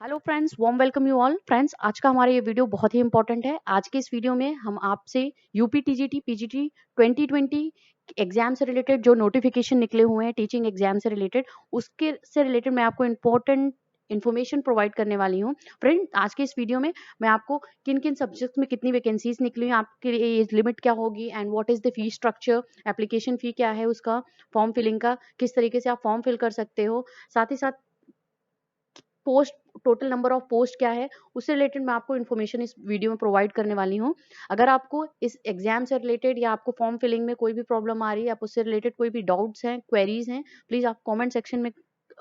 Hello friends, warm welcome you all. Friends, आज का हमारा ये वीडियो बहुत ही इंपॉर्टेंट है। आज के इस वीडियो में हम आपसे यूपी टीजीटी पीजीटी 2020 एग्जाम से रिलेटेड जो नोटिफिकेशन निकले हुए हैं टीचिंग एग्जाम से रिलेटेड, उसके से रिलेटेड मैं आपको इंपॉर्टेंट इन्फॉर्मेशन प्रोवाइड करने वाली हूँ। फ्रेंड, आज के इस वीडियो में मैं आपको किन किन सब्जेक्ट में कितनी वैकेंसीज निकली हैं, आपके लिए एज लिमिट क्या होगी and what is the fee structure, application fee क्या है उसका, फॉर्म फिलिंग का किस तरीके से आप फॉर्म फिल कर सकते हो, साथ ही साथ post total number of post क्या है, उससे रिलेटेड मैं आपको इन्फॉर्मेशन इस वीडियो में प्रोवाइड करने वाली हूँ। अगर आपको इस एग्जाम से रिलेटेड या आपको फॉर्म फिलिंग में कोई भी प्रॉब्लम आ रही है, आप उससे रिलेटेड कोई भी डाउट्स हैं, क्वेरीज हैं, प्लीज आप कमेंट सेक्शन में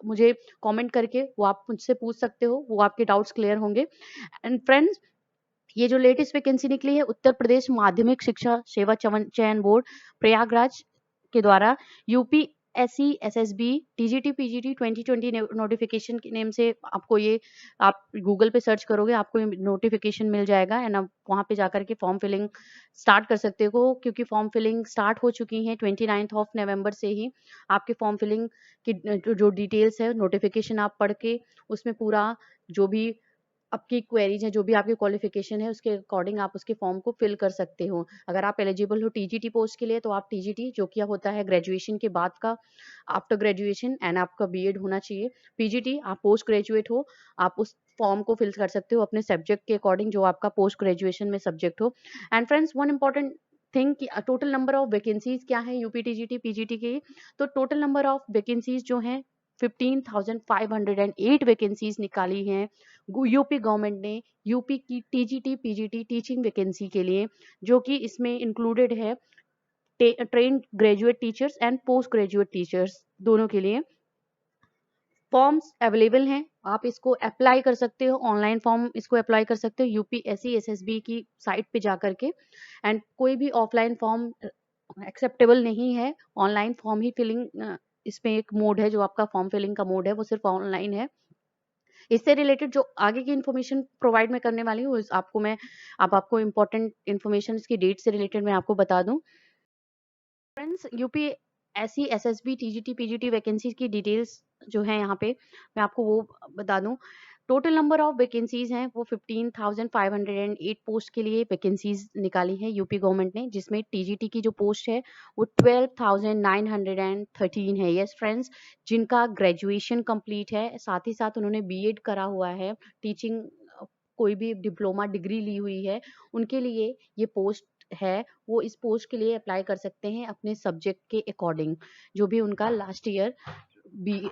मुझे कमेंट करके वो आप मुझसे पूछ सकते हो, वो आपके डाउट्स क्लियर होंगे। एंड फ्रेंड्स, ये जो लेटेस्ट वैकेंसी निकली है उत्तर प्रदेश माध्यमिक शिक्षा सेवा चयन बोर्ड प्रयागराज के द्वारा UPSC SSB TGT PGT 2020 notification के नेम से आपको ये, आप गूगल पे सर्च करोगे आपको नोटिफिकेशन मिल जाएगा एंड आप वहां पे जाकर के फॉर्म फिलिंग स्टार्ट कर सकते हो, क्योंकि फॉर्म फिलिंग स्टार्ट हो चुकी है 29 ऑफ नवंबर से ही। आपके फॉर्म फिलिंग की जो डिटेल्स है नोटिफिकेशन आप पढ़ के उसमें पूरा जो भी आपकी क्वेरीज है, जो भी आपकी क्वालिफिकेशन है, उसके अकॉर्डिंग आप उसके फॉर्म को फिल कर सकते हो। अगर आप एलिजिबल हो टीजीटी पोस्ट के लिए तो आप टीजीटी, जो कि होता है ग्रेजुएशन के बाद का, आफ्टर ग्रेजुएशन एंड आपका बीएड होना चाहिए। पीजीटी आप पोस्ट ग्रेजुएट हो, आप उस फॉर्म को फिल कर सकते हो अपने सब्जेक्ट के अकॉर्डिंग जो आपका पोस्ट ग्रेजुएशन में सब्जेक्ट हो। And friends, one important thing कि टोटल नंबर ऑफ वैकेंसीज क्या है यूपी टीजीटी पीजीटी की। तो टोटल नंबर ऑफ वैकेंसीज जो हैं 15,508 वैकेंसीज निकाली हैं यूपी गवर्नमेंट ने यूपी की टीजीटी पीजीटी टीचिंग वैकेंसी के लिए, जो कि इसमें इंक्लूडेड है train graduate teachers and post graduate teachers दोनों के लिए। फॉर्म्स अवेलेबल हैं, आप इसको अप्लाई कर सकते हो, ऑनलाइन फॉर्म इसको अप्लाई कर सकते हो यूपीएससी एसएसबी की साइट पे जा करके। एंड कोई भी ऑफलाइन फॉर्म एक्सेप्टेबल नहीं है, ऑनलाइन फॉर्म ही फिलिंग इसमें एक मोड है, जो आपका फॉर्म फिलिंग का मोड है वो सिर्फ ऑनलाइन है। इससे रिलेटेड जो आगे की इन्फॉर्मेशन प्रोवाइड मैं करने वाली हूँ आपको मैं, अब आपको इम्पोर्टेंट इन्फॉर्मेशन इसकी डेट से रिलेटेड मैं आपको बता दूं। Friends, UP SC SSB TGT PGT vacancies की डिटेल्स जो है यहाँ पे मैं आपको वो बता दूं। टोटल नंबर ऑफ वैकेंसीज हैं वो 15,508 पोस्ट के लिए वैकेंसीज निकाली है यूपी गवर्नमेंट ने, जिसमें टीजीटी की जो पोस्ट है वो 12,913 है। यस फ्रेंड्स, जिनका ग्रेजुएशन कंप्लीट है, साथ ही साथ उन्होंने बीएड करा हुआ है, टीचिंग कोई भी डिप्लोमा डिग्री ली हुई है, उनके लिए ये पोस्ट है। वो इस पोस्ट के लिए अप्लाई कर सकते हैं अपने सब्जेक्ट के अकॉर्डिंग, जो भी उनका लास्ट ईयर बी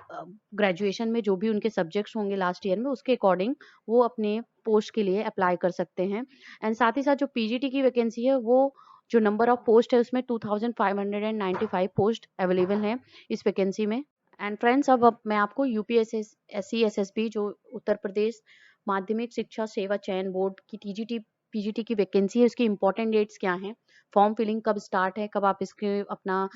ग्रेजुएशन में जो भी उनके सब्जेक्ट्स होंगे लास्ट ईयर में, उसके अकॉर्डिंग वो अपने पोस्ट के लिए अप्लाई कर सकते हैं। एंड साथ ही साथ जो पीजीटी की वैकेंसी है वो जो नंबर ऑफ पोस्ट है उसमें 2,595 पोस्ट अवेलेबल हैं इस वैकेंसी में। एंड फ्रेंड्स, अब मैं आपको यूपीएससी एसएसबी जो उत्तर प्रदेश माध्यमिक शिक्षा सेवा चयन बोर्ड की टीजीटी पीजीटी की वैकेंसी है, उसकी इंपॉर्टेंट डेट्स क्या हैं, फॉर्म फिलिंग कब स्टार्ट है, कब आप इसके अपना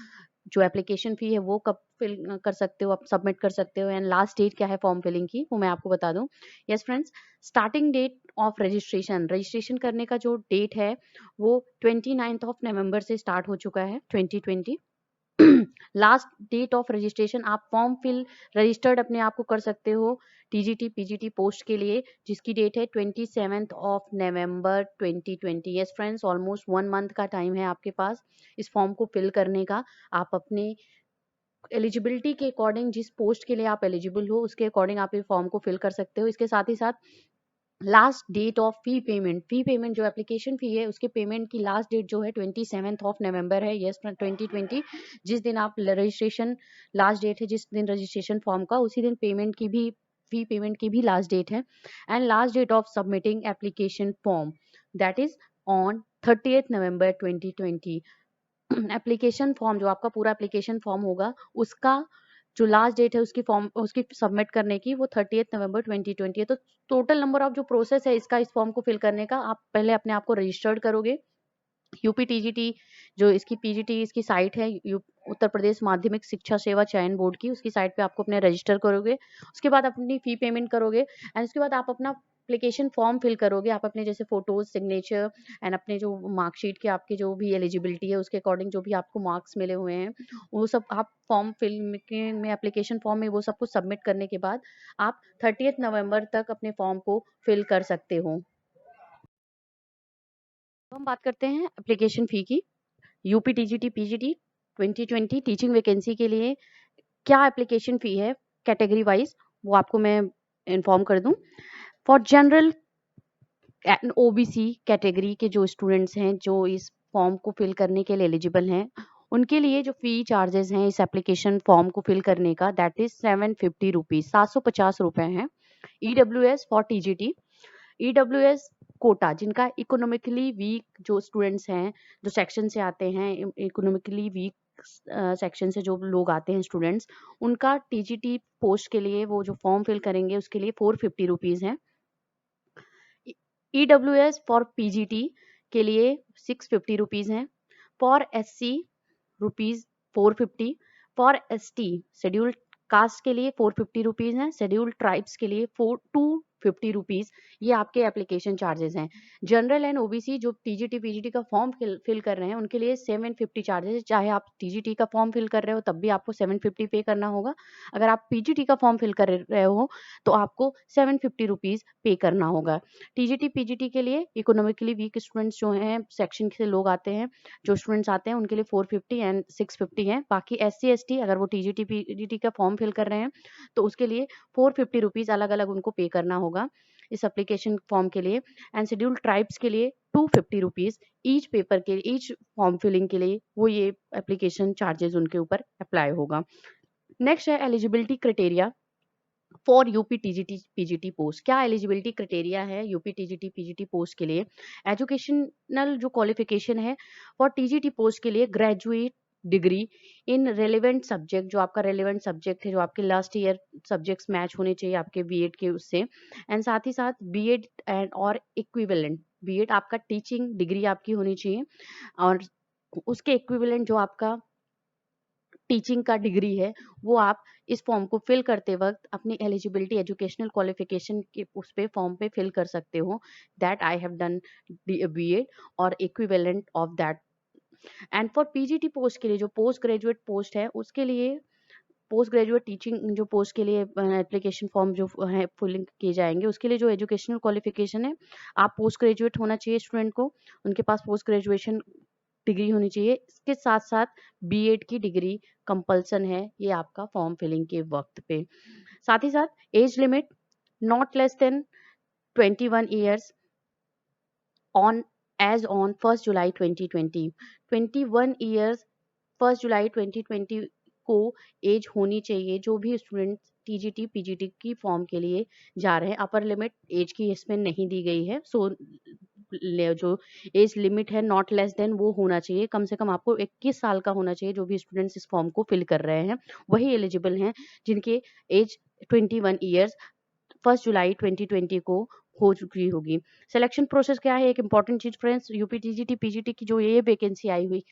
जो एप्लीकेशन फी है वो कब फिल कर सकते हो, आप सबमिट कर सकते हो, एंड लास्ट डेट क्या है फॉर्म फिलिंग की वो मैं आपको बता दूं। Yes friends, starting date of registration करने का जो डेट है वो 29 ऑफ नवंबर से स्टार्ट हो चुका है 2020। लास्ट डेट ऑफ रजिस्ट्रेशन, आप फॉर्म फिल रजिस्टर्ड अपने आप को कर सकते हो टीजीटी पीजीटी पोस्ट के लिए, जिसकी डेट है 27 of November 2020। Yes friends, almost 1 month का टाइम है आपके पास इस फॉर्म को फिल करने का। आप अपने एलिजिबिलिटी के अकॉर्डिंग, जिस पोस्ट के लिए आप एलिजिबल हो उसके अकॉर्डिंग आप इस फॉर्म को फिल कर सकते हो। इसके साथ ही साथ last date of fee payment जो एप्लीकेशन फी है उसके पेमेंट की लास्ट डेट जो है 27 ऑफ नवंबर है। यस 2020, जिस दिन आप रजिस्ट्रेशन लास्ट डेट है, जिस दिन रजिस्ट्रेशन फॉर्म का, उसी दिन पेमेंट की भी फी पेमेंट की भी लास्ट डेट है। And last date of submitting application form, that is on 30 November 2020। Application form, जो आपका पूरा एप्लीकेशन फॉर्म होगा, उसका जो लास्ट डेट है उसकी सबमिट करने की वो 30 नवंबर 2020 है। तो टोटल नंबर ऑफ जो प्रोसेस है इसका इस फॉर्म को फिल करने का, आप पहले अपने आप को रजिस्टर्ड करोगे यूपी टीजीटी, जो इसकी पीजीटी इसकी साइट है उत्तर प्रदेश माध्यमिक शिक्षा सेवा चयन बोर्ड की, उसकी साइट पे आपको अपने रजिस्टर करोगे। उसके बाद अपनी फी पेमेंट करोगे एंड उसके बाद आप अपना एप्लीकेशन फॉर्म फिल करोगे, आप अपने जैसे फ़ोटोज़, सिग्नेचर एंड अपने जो मार्कशीट के आपके जो भी एलिजिबिलिटी है उसके अकॉर्डिंग जो भी आपको मार्क्स मिले हुए हैं, वो सब आप फॉर्म फिल में एप्लीकेशन फॉर्म में वो सब कुछ सबमिट करने के बाद आप 30th नवंबर तक अपने फॉर्म को फिल कर सकते हो। तो हम बात करते हैं एप्लीकेशन फ़ी की। UP TGT PGT 2020 teaching vacancy के लिए क्या एप्लीकेशन फ़ी है कैटेगरी वाइज़, वो आपको मैं इन्फॉर्म कर दूँ। For general and OBC category के जो स्टूडेंट्स हैं, जो इस फॉर्म को फिल करने के लिए एलिजिबल हैं, उनके लिए जो फ़ी चार्जेज़ हैं इस एप्लीकेशन फॉर्म को फिल करने का, दैट इज़ 750 रुपीज़, 750 रुपए हैं। EWS for TGT, EWS quota जिनका इकोनॉमिकली वीक जो स्टूडेंट्स हैं, जो सेक्शन से आते हैं, इकोनॉमिकली वीक सेक्शन से जो लोग आते हैं स्टूडेंट्स, उनका टीजीटी पोस्ट के लिए वो जो फॉर्म फिल करेंगे उसके लिए 450 रुपीज़ हैं। ईडब्ल्यूएस फॉर पीजीटी के लिए 650 रुपीज़ हैं। For SC rupees 450, for ST scheduled caste के लिए 450 रुपीज़ हैं, शेड्यूल्ड ट्राइब्स के लिए 250 रुपीज़, ये आपके एप्लीकेशन चार्जेस हैं। जनरल एंड ओबीसी जो टीजीटी पीजीटी का फॉर्म फिल कर रहे हैं उनके लिए 750 चार्जेस है। चाहे आप टीजीटी का फॉर्म फिल कर रहे हो तब भी आपको 750 पे करना होगा। अगर आप पीजीटी का फॉर्म फिल कर रहे हो तो आपको 750 रुपीज़ पे करना होगा। टीजीटी पीजीटी के लिए इकोनॉमिकली वीक स्टूडेंट्स जो हैं, सेक्शन से लोग आते हैं, जो स्टूडेंट्स आते हैं उनके लिए 450 एंड 650 है। बाकी एससी एसटी अगर वो टीजीटी पीजीटी का फॉर्म फिल कर रहे हैं तो उसके लिए 450 रुपीज़ अलग अलग उनको पे करना होगा इस एप्लीकेशन फॉर्म के लिए। एंड शेड्यूल्ड ट्राइब्स के लिए 250 रुपीज़ ईच पेपर के ईच फॉर्म फिलिंग के लिए वो ये एप्लीकेशन चार्जेस उनके ऊपर अप्लाई होगा। नेक्स्ट है eligibility criteria for UP TGT PGT post. क्या एलिजिबिलिटी क्राइटेरिया है यूपी टीजीटी पीजीटी पोस्ट के लिए? एजुकेशनल जो क्वालिफिकेशन है फॉर टीजीटी पोस्ट के लिए graduate degree in relevant subject, जो आपका रेलेवेंट सब्जेक्ट है, जो आपके लास्ट ईयर सब्जेक्ट्स मैच होने चाहिए आपके बीएड के उससे। एंड साथ ही साथ बीएड एंड और इक्विवेलेंट, बीएड आपका टीचिंग डिग्री आपकी होनी चाहिए और उसके इक्विवेलेंट जो आपका टीचिंग का डिग्री है, वो आप इस फॉर्म को फिल करते वक़्त अपनी एलिजिबिलिटी एजुकेशनल क्वालिफ़िकेशन के उस पे फॉर्म पे फिल कर सकते हो, that I have done BEd और equivalent of that. And for PGT post के लिए जो पोस्ट ग्रेजुएट पोस्ट है, उसके लिए पोस्ट ग्रेजुएट टीचिंग जो पोस्ट के लिए एप्लीकेशन फॉर्म जो है फिलिंग किए जाएँगे, उसके लिए जो एजुकेशनल क्वालिफ़िकेशन है, आप पोस्ट ग्रेजुएट होना चाहिए स्टूडेंट को, उनके पास पोस्ट ग्रेजुएशन डिग्री होनी चाहिए। इसके साथ-साथ बीएड की डिग्री कंपल्सन है, ये आपका फॉर्म फिलिंग के वक़्त पे। साथ ही साथ age limit not less than 21 years on as on 1 July 2020। 21 years 1 जुलाई 2020 को एज होनी चाहिए जो भी स्टूडेंट टीजीटी पीजीटी की फॉर्म के लिए जा रहे हैं। अपर लिमिट एज की इसमें नहीं दी गई है, सो जो एज लिमिट है नॉट लेस देन वो होना चाहिए, कम से कम आपको 21 साल का होना चाहिए। जो भी स्टूडेंट्स इस फॉर्म को फिल कर रहे हैं वही एलिजिबल हैं जिनके एज 21 ईयर्स 1 जुलाई 2020 को हो चुकी होगी। सिलेक्शन प्रोसेस क्या है? एक इंपॉर्टेंट चीज़ फ्रेंड्स, यूपी टीजीटी पीजीटी की जो ये वैकेंसी आई हुई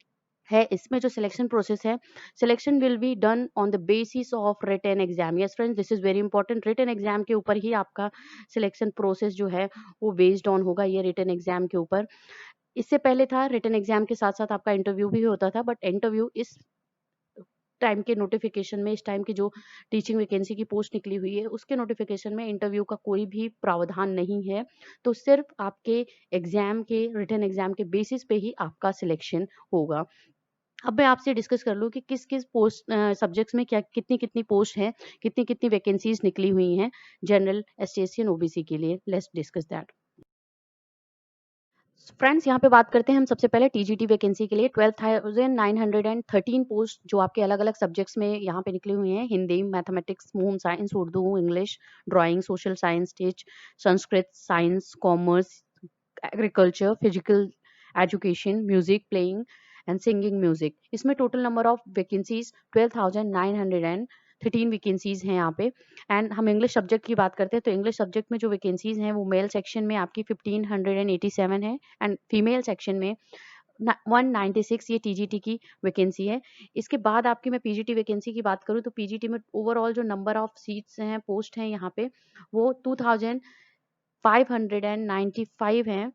है, इसमें जो सिलेक्शन प्रोसेस है, selection will be done on the basis of written exam. Yes friends, this is very important. Written exam के ऊपर ही आपका सिलेक्शन प्रोसेस जो है वो बेस्ड ऑन होगा, ये रिटन एग्जाम के ऊपर। इससे पहले था रिटन एग्जाम के साथ साथ आपका इंटरव्यू भी होता था, बट इंटरव्यू इस टाइम के नोटिफिकेशन में, इस टाइम की जो टीचिंग वैकेंसी की पोस्ट निकली हुई है उसके नोटिफिकेशन में इंटरव्यू का कोई भी प्रावधान नहीं है। तो सिर्फ आपके एग्जाम के, रिटन एग्जाम के बेसिस पे ही आपका सिलेक्शन होगा। अब मैं आपसे डिस्कस कर लूँ कि किस-किस पोस्ट सब्जेक्ट्स में क्या कितनी-कितनी पोस्ट हैं, कितनी-कितनी वैकेंसीज़ निकली हुई हैं जनरल, एसटीएससी एंड ओबीसी के लिए। Let's discuss that. फ्रेंड्स, यहाँ पे बात करते हैं हम सबसे पहले टीजीटी वैकेंसी के लिए 12,913 पोस्ट जो आपके अलग-अलग सब्जेक्ट्स में यहाँ पे निकली हुई हैं। Hindi, mathematics, home science, Urdu, English, drawing, social science, test, Sanskrit, science, commerce, agriculture, physical education, music playing and singing music. इसमें total number of vacancies 12,913 vacancies हैं यहाँ पे। एंड हम इंग्लिश सब्जेक्ट की बात करते हैं तो इंग्लिश सब्जेक्ट में जो वैकेंसीज हैं वो मेल सेक्शन में आपकी 1587 है एंड फीमेल सेक्शन में 196, ये टीजीटी की वैकेंसी है। इसके बाद आपकी मैं पीजीटी वैकेंसी की बात करूँ तो पीजीटी में ओवरऑल जो नंबर ऑफ सीट्स हैं, पोस्ट हैं यहाँ पे, वो 595 हैं।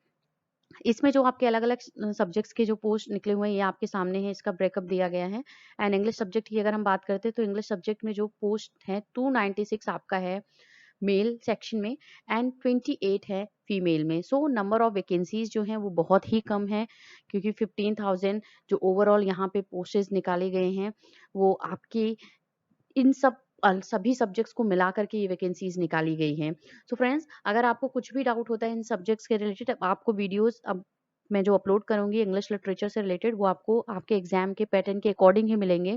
इसमें जो आपके अलग-अलग सब्जेक्ट्स के जो पोस्ट निकले हुए हैं, ये आपके सामने है, इसका ब्रेकअप दिया गया है। एंड इंग्लिश सब्जेक्ट की अगर हम बात करते हैं, तो इंग्लिश सब्जेक्ट में जो पोस्ट हैं, 296 आपका है मेल सेक्शन में एंड 28 है फीमेल में। सो नंबर ऑफ वैकेंसीज जो हैं वो बहुत ही कम है, क्योंकि 15,000 जो ओवरऑल यहाँ पे पोस्टेज निकाले गए हैं, वो आपकी इन सभी सब्जेक्ट्स को मिला करके ये वैकेंसीज निकाली गई हैं। सो फ्रेंड्स, अगर आपको कुछ भी डाउट होता है इन सब्जेक्ट्स के रिलेटेड, आपको वीडियोस अब मैं जो अपलोड करूंगी इंग्लिश लिटरेचर से रिलेटेड, वो आपको आपके एग्जाम के पैटर्न के अकॉर्डिंग ही मिलेंगे।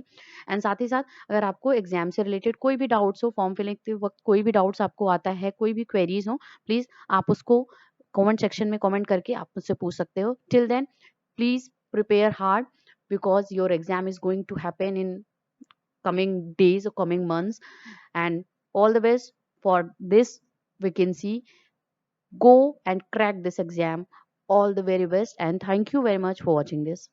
एंड साथ ही साथ अगर आपको एग्जाम से रिलेटेड कोई भी डाउट्स हो, फॉर्म फिलिंग के वक्त कोई भी डाउट्स आपको आता है, कोई भी क्वेरीज हो, प्लीज आप उसको कमेंट सेक्शन में कमेंट करके आप मुझसे पूछ सकते हो। Till then, please prepare hard, because your exam is going to happen in coming days or coming months. And all the best for this vacancy. Go and crack this exam. All the very best, and thank you very much for watching this.